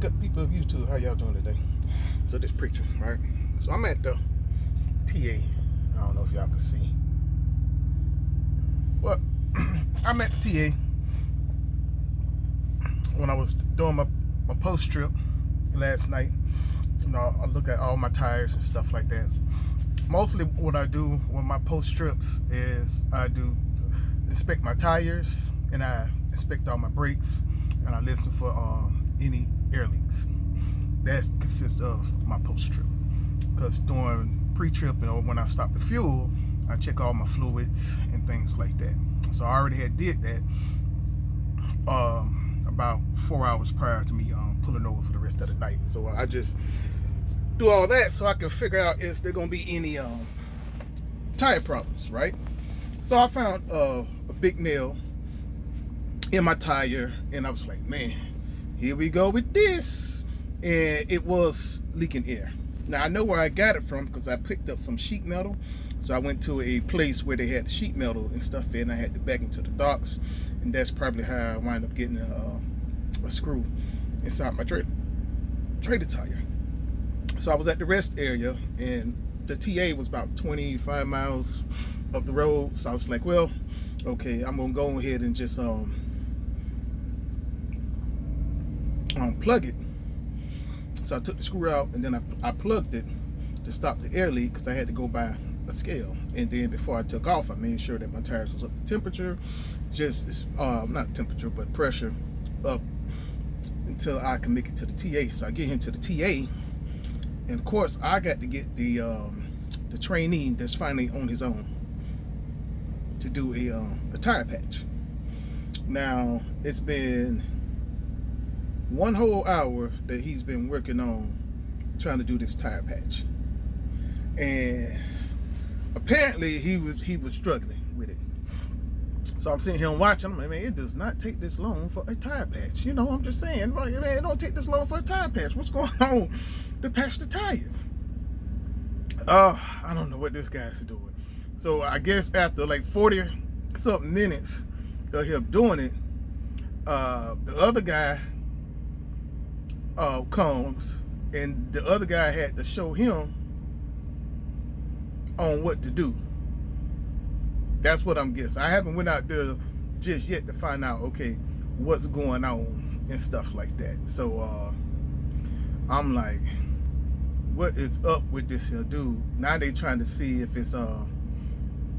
Good people of YouTube, how y'all doing today? So this preacher, right? So I'm at the TA. I don't know if y'all can see. Well, I'm at the TA when I was doing my post trip last night. You know, I look at all my tires and stuff like that. Mostly what I do with my post trips is I do inspect my tires and I inspect all my brakes and I listen for any air leaks. That consists of my post trip. Because during pre-trip, you know, when I stop the fuel, I check all my fluids and things like that. So I already did that about 4 hours prior to me pulling over for the rest of the night. So I just do all that so I can figure out if there gonna be any tire problems, right? So I found a big nail in my tire, and I was like, man, here we go with this. And it was leaking air. Now I know where I got it from because I picked up some sheet metal. So I went to a place where they had the sheet metal and stuff in. I had to back into the docks, and that's probably how I wound up getting a screw inside my trailer tire. So I was at the rest area, and the TA was about 25 miles of the road. So I was like, well, okay, I'm gonna go ahead and just plug it. So I took the screw out, and then I plugged it to stop the air leak because I had to go by a scale. And then before I took off, I made sure that my tires was up to temperature, just not temperature but pressure up until I can make it to the TA. So I get into the TA, and of course I got to get the trainee that's finally on his own to do a tire patch. Now it's been 1 whole hour that he's been working on trying to do this tire patch, and apparently he was struggling with it. So I'm sitting here and watching. I'm like, man, it does not take this long for a tire patch. You know, I'm just saying, right, man, it don't take this long for a tire patch. What's going on to patch the tires? I don't know what this guy's doing. So I guess after like 40 something minutes of him doing it, the other guy comes, and the other guy had to show him on what to do. That's what I'm guessing. I haven't went out there just yet to find out, okay, what's going on and stuff like that. So I'm like, what is up with this here dude? Now they trying to see if it's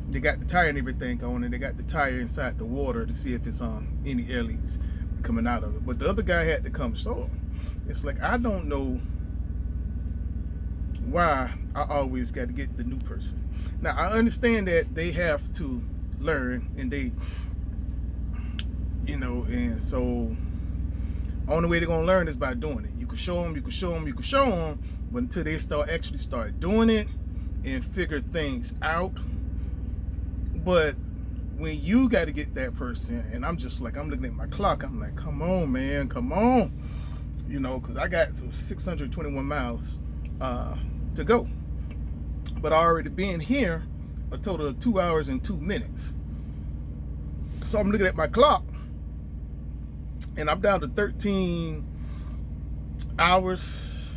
they got the tire and everything on, and they got the tire inside the water to see if it's any air leaks coming out of it. But the other guy had to come show him. It's like, I don't know why I always got to get the new person. Now I understand that they have to learn, and they, you know, and so only way they're gonna learn is by doing it. You can show them, you can show them, you can show them, but until they actually start doing it and figure things out. But when you got to get that person, and I'm just like, I'm looking at my clock, I'm like, come on, man, come on. You know, because I got 621 miles to go. But I already been here a total of 2 hours and 2 minutes. So I'm looking at my clock, and I'm down to 13 hours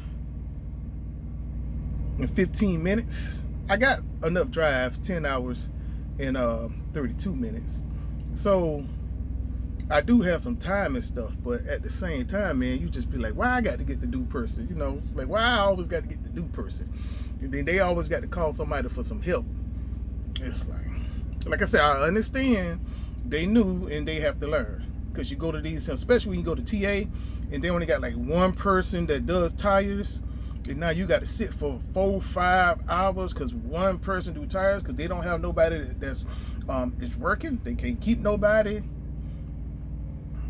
and 15 minutes. I got enough drive, 10 hours and 32 minutes. So I do have some time and stuff, but at the same time, man, you just be like, why I got to get the new person? You know, it's like, why I always got to get the new person? And then they always got to call somebody for some help. It's like I said, I understand they new and they have to learn. Because you go to these, especially when you go to TA, and they only got like one person that does tires, and now you got to sit for 4-5 hours because one person do tires because they don't have nobody that's is working. They can't keep nobody.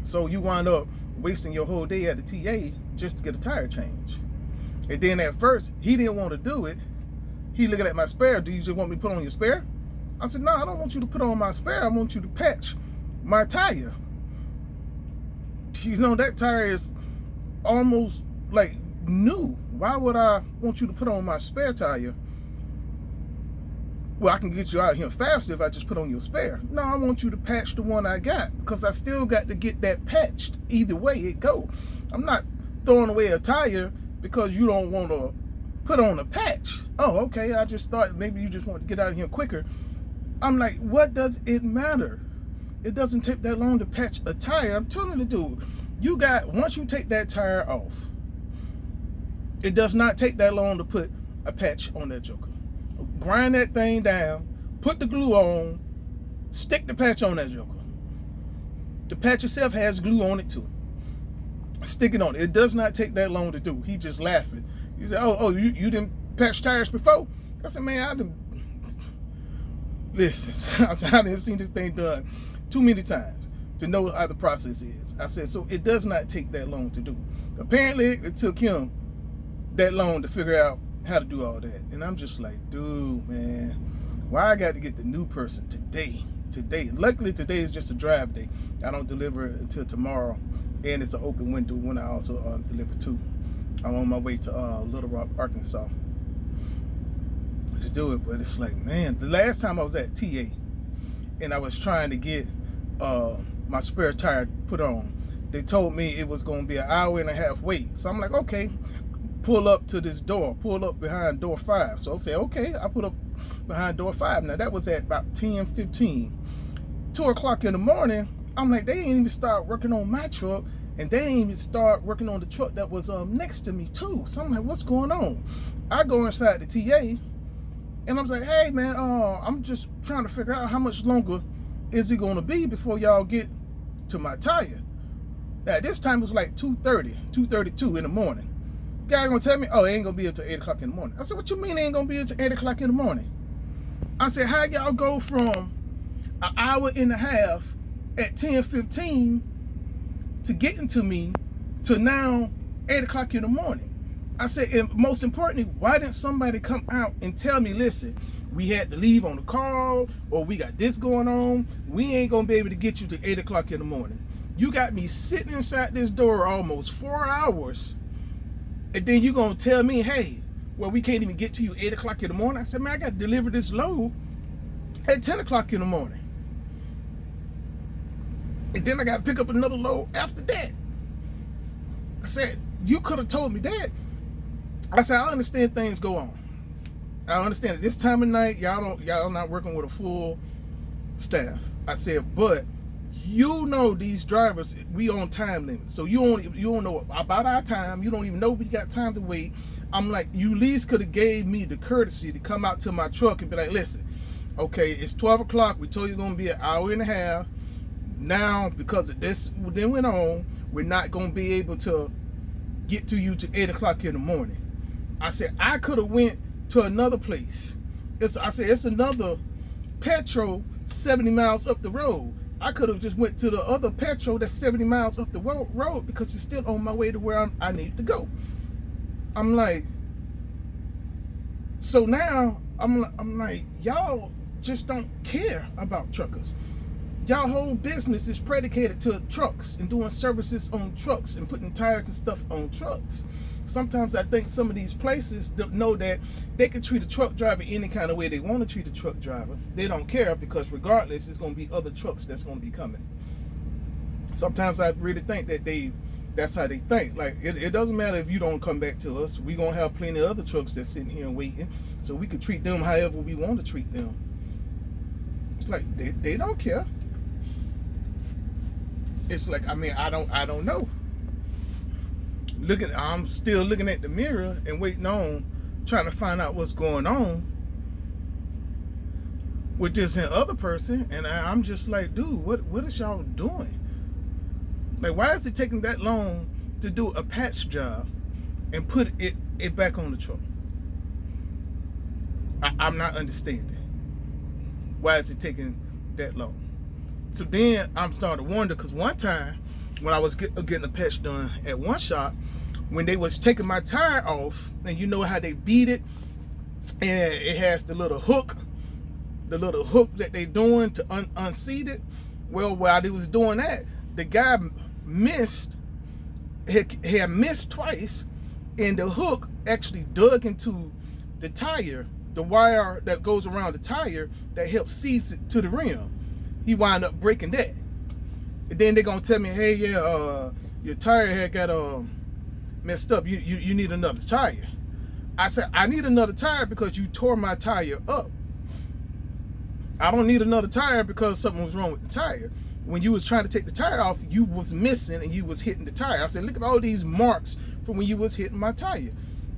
So you wind up wasting your whole day at the TA just to get a tire change. And then at first, he didn't want to do it. He looking at my spare. Do you just want me to put on your spare? I said, no, I don't want you to put on my spare. I want you to patch my tire. You know, that tire is almost like new. Why would I want you to put on my spare tire? Well, I can get you out here faster if I just put on your spare. No, I want you to patch the one I got because I still got to get that patched. Either way it go. I'm not throwing away a tire because you don't want to put on a patch. Oh, okay, I just thought maybe you just want to get out of here quicker. I'm like, what does it matter? It doesn't take that long to patch a tire. I'm telling the dude, once you take that tire off, it does not take that long to put a patch on that joker. Grind that thing down, put the glue on, stick the patch on that joker. The patch itself has glue on it too. Stick it on it. It does not take that long to do. He just laughing. He said, oh, you didn't patch tires before? I said, man, I didn't. Listen, I said, I didn't see this thing done too many times to know how the process is. I said, so it does not take that long to do. Apparently, it took him that long to figure out how to do all that. And I'm just like, dude, man, why I got to get the new person today? Luckily, today is just a drive day. I don't deliver until tomorrow, and it's an open window when I also deliver too. I'm on my way to Little Rock, Arkansas to do it, but it's like, man, the last time I was at TA and I was trying to get my spare tire put on, they told me it was going to be an hour and a half wait. So I'm like, okay, pull up to this door, pull up behind door 5. So I say, okay, I put up behind door 5. Now that was at about 10:15. 2 o'clock in the morning, I'm like, they ain't even start working on my truck, and they ain't even start working on the truck that was next to me too. So I'm like, what's going on? I go inside the TA, and I'm like, hey man, I'm just trying to figure out how much longer is it gonna be before y'all get to my tire. At this time it was like 2:30, 2:32 in the morning. Guy gonna tell me, oh, it ain't gonna be until 8 o'clock in the morning. I said, what you mean it ain't gonna be until 8 o'clock in the morning? I said, how y'all go from an hour and a half at 10:15 to getting to me to now 8 o'clock in the morning? I said, and most importantly, why didn't somebody come out and tell me, listen, we had to leave on the call, or we got this going on, we ain't gonna be able to get you to 8 o'clock in the morning. You got me sitting inside this door almost 4 hours, and then you gonna tell me, hey, well, we can't even get to you 8 o'clock in the morning? I said, man, I got to deliver this load at 10 o'clock in the morning. And then I got to pick up another load after that. I said, you could have told me that. I said, I understand things go on. I understand at this time of night, y'all not working with a full staff. I said, but you know these drivers, we on time limits. So you don't know about our time. You don't even know we got time to wait. I'm like, you at least could have gave me the courtesy to come out to my truck and be like, listen, okay, it's 12 o'clock. We told you it's going to be an hour and a half. Now, because of this then went on, we're not going to be able to get to you to 8 o'clock in the morning. I said, I could have went to another place. I said, it's another Petro 70 miles up the road. I could have just went to the other Petro that's 70 miles up the road because it's still on my way to where I need to go. I'm like, so now I'm like, y'all just don't care about truckers. Y'all whole business is predicated to trucks and doing services on trucks and putting tires and stuff on trucks. Sometimes I think some of these places don't know that they can treat a truck driver any kind of way they want to treat a truck driver. They don't care because regardless, it's going to be other trucks that's going to be coming. Sometimes I really think that that's how they think. Like, it doesn't matter if you don't come back to us. We're going to have plenty of other trucks that's sitting here and waiting. So we can treat them however we want to treat them. It's like, they don't care. It's like, I mean, I don't know. I'm still looking at the mirror and waiting on, trying to find out what's going on with this other person, and I'm just like, dude, what is y'all doing? Like, why is it taking that long to do a patch job and put it back on the truck? I'm not understanding. Why is it taking that long? So then I'm starting to wonder, because one time when I was getting a patch done at one shop, when they was taking my tire off, and you know how they beat it, and it has the little hook that they doing to unseat it. Well, while they was doing that, the guy had missed twice, and the hook actually dug into the tire, the wire that goes around the tire that helps seize it to the rim. He wound up breaking that. And then they're gonna tell me, hey, yeah, your tire had got messed up. You need another tire. I said, I need another tire because you tore my tire up. I don't need another tire because something was wrong with the tire. When you was trying to take the tire off, you was missing and you was hitting the tire. I said, look at all these marks from when you was hitting my tire.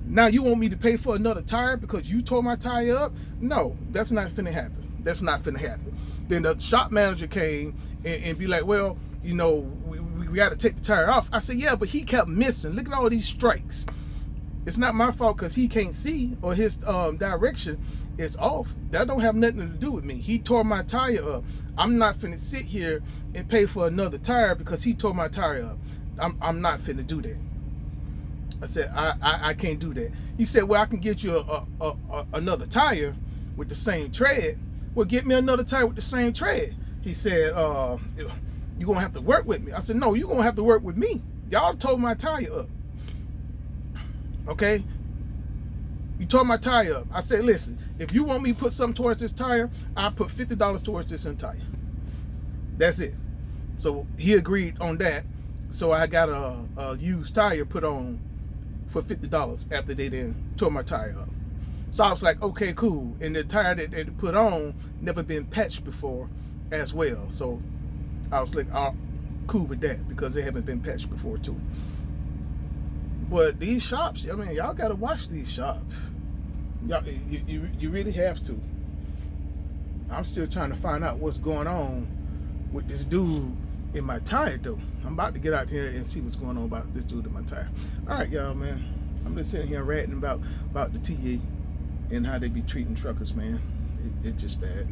Now you want me to pay for another tire because you tore my tire up? No, that's not finna happen. That's not finna happen. Then the shop manager came and be like, well, you know, we got to take the tire off. I said, yeah, but he kept missing. Look at all these strikes. It's not my fault because he can't see or his direction is off. That don't have nothing to do with me. He tore my tire up. I'm not finna sit here and pay for another tire because he tore my tire up. I'm not finna do that. I said, I can't do that. He said, well, I can get you another tire with the same tread. Well, get me another tire with the same tread. He said, you're going to have to work with me. I said, no, you're going to have to work with me. Y'all tore my tire up. Okay? You tore my tire up. I said, listen, if you want me to put something towards this tire, I'll put $50 towards this entire. That's it. So he agreed on that. So I got a used tire put on for $50 after they then tore my tire up. So I was like, okay, cool. And the tire that they put on never been patched before as well. So I was like, oh, cool with that because they haven't been patched before too. But these shops, I mean, y'all gotta watch these shops. Y'all, you really have to. I'm still trying to find out what's going on with this dude in my tire though. I'm about to get out here and see what's going on about this dude in my tire. All right, y'all, man. I'm just sitting here ranting about the TA and how they be treating truckers, man. It's just bad.